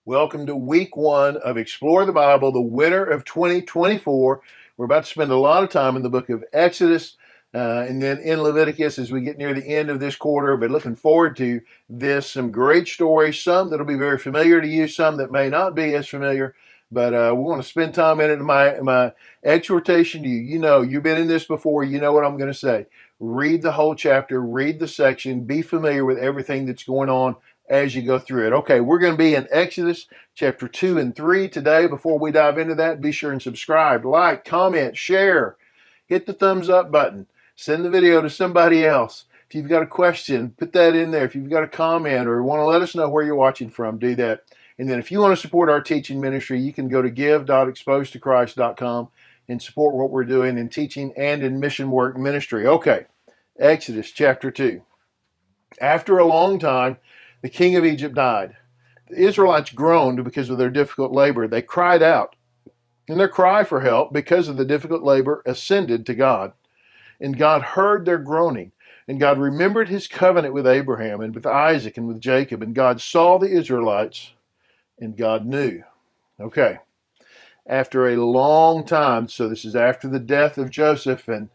Welcome to week one of Explore the Bible, the winter of 2024. We're about to spend a lot of time in the book of Exodus and then in Leviticus as we get near the end of this quarter. But looking forward to this. Some great stories, some that'll be very familiar to you, some that may not be as familiar. But we want to spend time in it. My exhortation to you, you've been in this before. You know what I'm going to say. Read the whole chapter, read the section, be familiar with everything that's going on as you go through it. Okay, we're going to be in Exodus chapter 2 and 3 today. Before we dive into that, be sure and subscribe, like, comment, share, hit the thumbs up button, send the video to somebody else. If you've got a question, put that in there. If you've got a comment or want to let us know where you're watching from, do that. And then if you want to support our teaching ministry, you can go to give.exposedtochrist.com and support what we're doing in teaching and in mission work ministry. Okay, Exodus chapter 2. After a long time, the king of Egypt died. The Israelites groaned because of their difficult labor. They cried out, and their cry for help because of the difficult labor ascended to God. And God heard their groaning, and God remembered his covenant with Abraham and with Isaac and with Jacob. And God saw the Israelites, and God knew. Okay, after a long time, so this is after the death of Joseph, and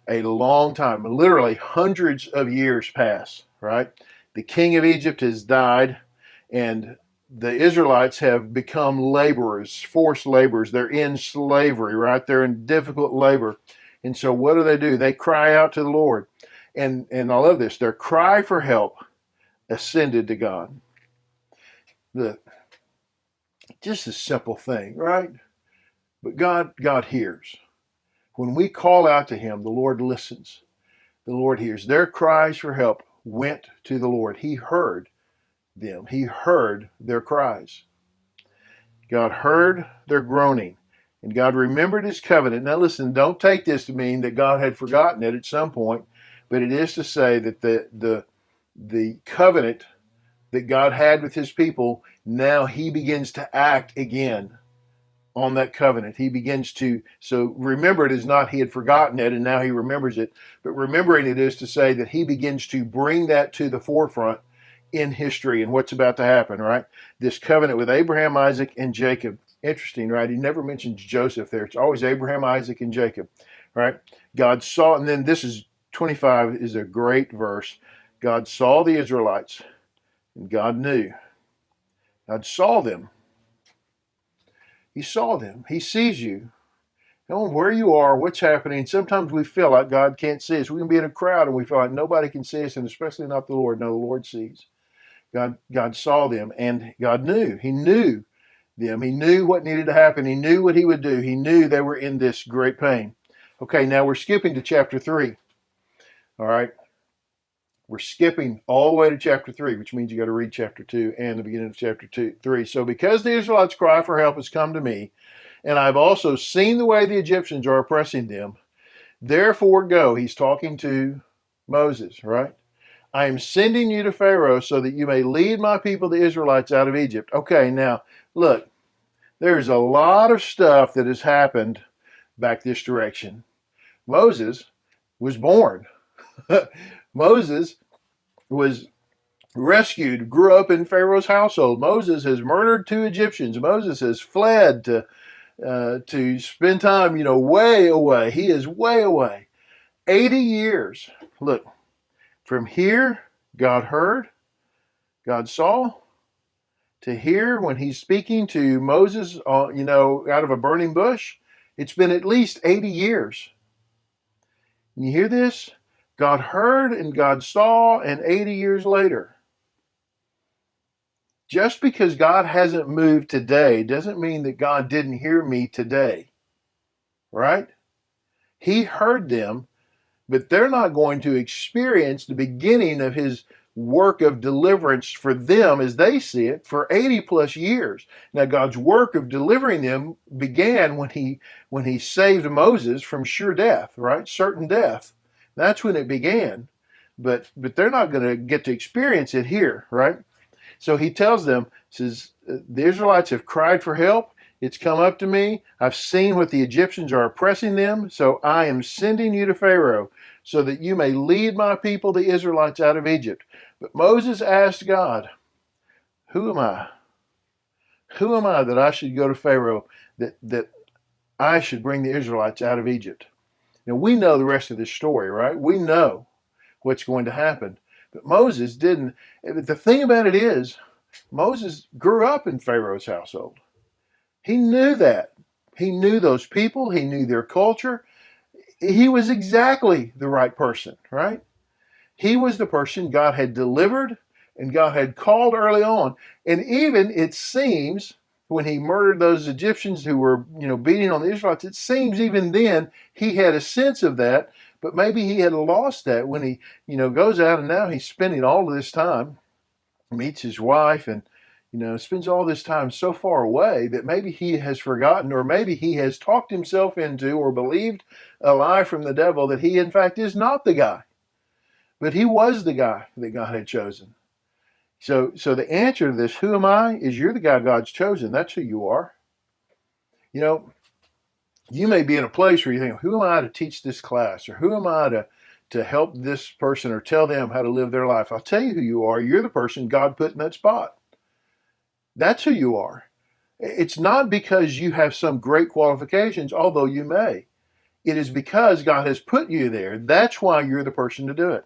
a long time, literally hundreds of years pass, right? The king of Egypt has died, and the Israelites have become laborers, forced laborers. They're in slavery, right? They're in difficult labor. And so what do? They cry out to the Lord. And I love this. Their cry for help ascended to God. Just a simple thing, right? But God hears. When we call out to him, the Lord listens. The Lord hears. Their cries for help went to the Lord. He heard them. He heard their cries. God heard their groaning, and God remembered his covenant. Now listen, don't take this to mean that God had forgotten it at some point, but it is to say that the covenant that God had with his people, now he begins to act again on that covenant. He begins to, so remember it is not he had forgotten it and now he remembers it, but remembering it is to say that he begins to bring that to the forefront in history and what's about to happen, right? This covenant with Abraham, Isaac, and Jacob. Interesting, right? He never mentions Joseph there. It's always Abraham, Isaac, and Jacob, right? God saw, and then this is 25 is a great verse. God saw the Israelites, and God knew. God saw them. He saw them. He sees you. Knowing where you are, what's happening. Sometimes we feel like God can't see us. We can be in a crowd and we feel like nobody can see us, and especially not the Lord. No, the Lord sees. God saw them, and God knew. He knew them. He knew what needed to happen. He knew what he would do. He knew they were in this great pain. Okay, now we're skipping to chapter 3. All right. We're skipping all the way to chapter 3, which means you got to read chapter 2 and the beginning of chapter 3. So because the Israelites' cry for help has come to me, and I've also seen the way the Egyptians are oppressing them, therefore go. He's talking to Moses, right? I am sending you to Pharaoh so that you may lead my people, the Israelites, out of Egypt. Okay, now, look, there's a lot of stuff that has happened back this direction. Moses was born. Moses was rescued, grew up in Pharaoh's household. Moses has murdered 2 Egyptians. Moses has fled to spend time, way away. He is way away. 80 years. Look, from here, God heard, God saw, to here when he's speaking to Moses, out of a burning bush, it's been at least 80 years. And you hear this? God heard and God saw, and 80 years later. Just because God hasn't moved today doesn't mean that God didn't hear me today, right? He heard them, but they're not going to experience the beginning of his work of deliverance for them as they see it for 80 plus years. Now, God's work of delivering them began when he saved Moses from sure death, right? Certain death. That's when it began. But they're not going to get to experience it here, right? So he tells them, says, the Israelites have cried for help. It's come up to me. I've seen what the Egyptians are oppressing them. So I am sending you to Pharaoh so that you may lead my people, the Israelites, out of Egypt. But Moses asked God, who am I? Who am I that I should go to Pharaoh, that I should bring the Israelites out of Egypt? Now, we know the rest of this story, right? We know what's going to happen. But Moses didn't. The thing about it is, Moses grew up in Pharaoh's household. He knew that. He knew those people. He knew their culture. He was exactly the right person, right? He was the person God had delivered and God had called early on. And even, it seems, when he murdered those Egyptians who were, beating on the Israelites, it seems even then he had a sense of that, but maybe he had lost that when he, goes out and now he's spending all of this time, meets his wife, and, spends all this time so far away that maybe he has forgotten, or maybe he has talked himself into or believed a lie from the devil that he, in fact, is not the guy. But he was the guy that God had chosen. So the answer to this, who am I, is you're the guy God's chosen. That's who you are. You may be in a place where you think, who am I to teach this class? Or who am I to help this person or tell them how to live their life? I'll tell you who you are. You're the person God put in that spot. That's who you are. It's not because you have some great qualifications, although you may. It is because God has put you there. That's why you're the person to do it.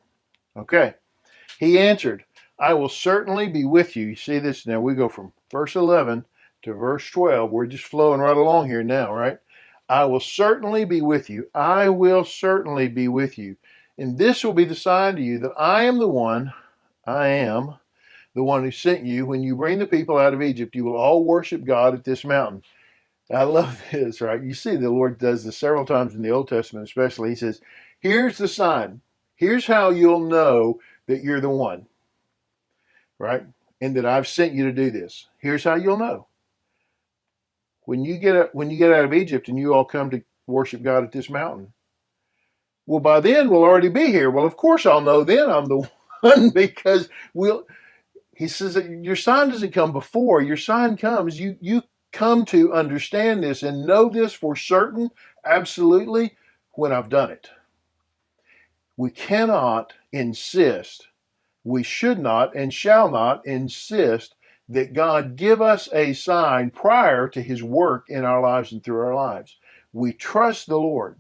Okay. He answered, I will certainly be with you. You see this now? We go from verse 11 to verse 12. We're just flowing right along here now, right? I will certainly be with you. I will certainly be with you. And this will be the sign to you that I am the one who sent you. When you bring the people out of Egypt, you will all worship God at this mountain. I love this, right? You see the Lord does this several times in the Old Testament especially. He says, here's the sign. Here's how you'll know that you're the one, right? And that I've sent you to do this. Here's how you'll know. When you get out of Egypt and you all come to worship God at this mountain, well, by then we'll already be here. Well, of course I'll know then I'm the one, because he says that your sign doesn't come before. Your sign comes. You come to understand this and know this for certain, absolutely, when I've done it. We cannot insist, we should not and shall not insist that God give us a sign prior to his work in our lives and through our lives. We trust the Lord.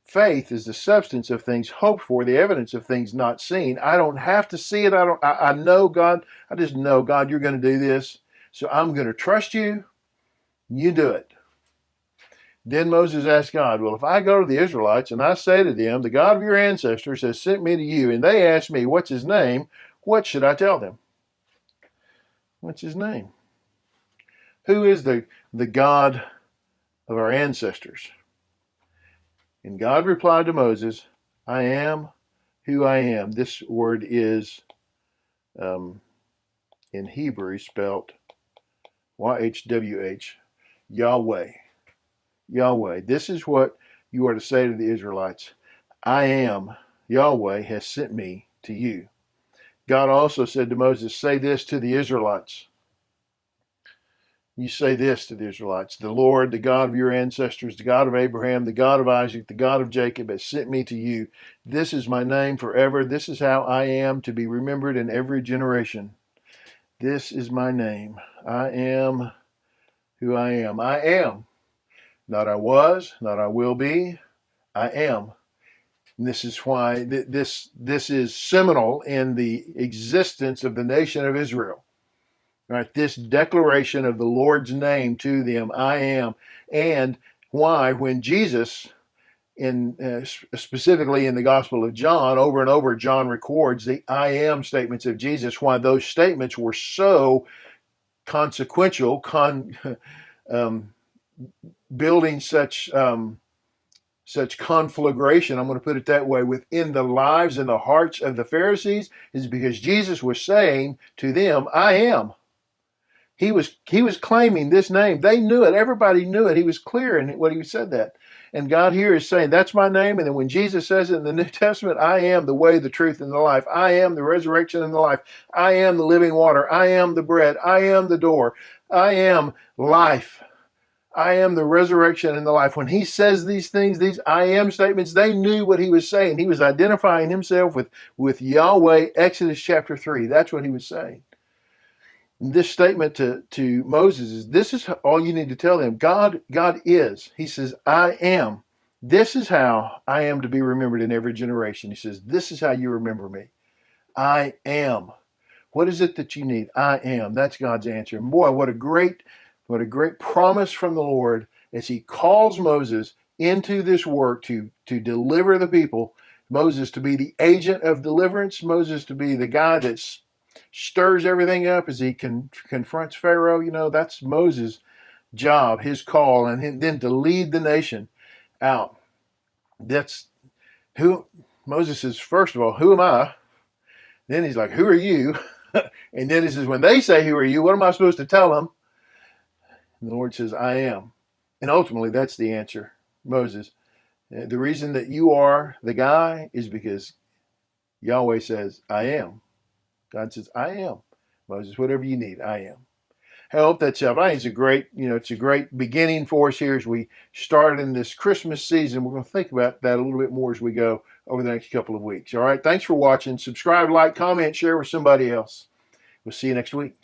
Faith is the substance of things hoped for, the evidence of things not seen. I don't have to see it. I know God. I just know, God, you're going to do this. So I'm going to trust you. You do it. Then Moses asked God, well, if I go to the Israelites and I say to them, the God of your ancestors has sent me to you, and they ask me, what's his name? What should I tell them? What's his name? Who is the God of our ancestors? And God replied to Moses, I am who I am. This word is in Hebrew spelled YHWH, Yahweh. Yahweh. This is what you are to say to the Israelites. I am, Yahweh has sent me to you. God also said to Moses, say this to the Israelites. You say this to the Israelites. The Lord, the God of your ancestors, the God of Abraham, the God of Isaac, the God of Jacob has sent me to you. This is my name forever. This is how I am to be remembered in every generation. This is my name. I am who I am. I am. Not I was, not I will be. I am. And this is why this is seminal in the existence of the nation of Israel. Right? This declaration of the Lord's name to them, I am. And why, when Jesus, specifically in the Gospel of John, over and over, John records the I am statements of Jesus, why those statements were so consequential, building such conflagration, I'm going to put it that way, within the lives and the hearts of the Pharisees, is because Jesus was saying to them, I am. He was claiming this name. They knew it. Everybody knew it. He was clear in what he said that. And God here is saying, that's my name. And then when Jesus says it in the New Testament, I am the way, the truth, and the life. I am the resurrection and the life. I am the living water. I am the bread. I am the door. I am life. I am the resurrection and the life. When he says these things, these I am statements, they knew what he was saying. He was identifying himself with Yahweh, Exodus chapter 3. That's what he was saying. this statement to Moses is, this is all you need to tell them. God is. He says, I am. This is how I am to be remembered in every generation. He says, this is how you remember me. I am. What is it that you need? I am. That's God's answer. And boy, what a great promise from the Lord as he calls Moses into this work to deliver the people. Moses to be the agent of deliverance. Moses to be the guy that stirs everything up as he confronts Pharaoh. You know, that's Moses' job, his call, and then to lead the nation out. That's who Moses says, first of all, who am I? Then he's like, who are you? And then he says, when they say, who are you? What am I supposed to tell them? And the Lord says, I am. And ultimately, that's the answer. Moses, the reason that you are the guy is because Yahweh says, I am. God says, I am. Moses, whatever you need, I am. I hope that's helped. I think it's a great beginning for us here as we start in this Christmas season. We're going to think about that a little bit more as we go over the next couple of weeks. All right. Thanks for watching. Subscribe, like, comment, share with somebody else. We'll see you next week.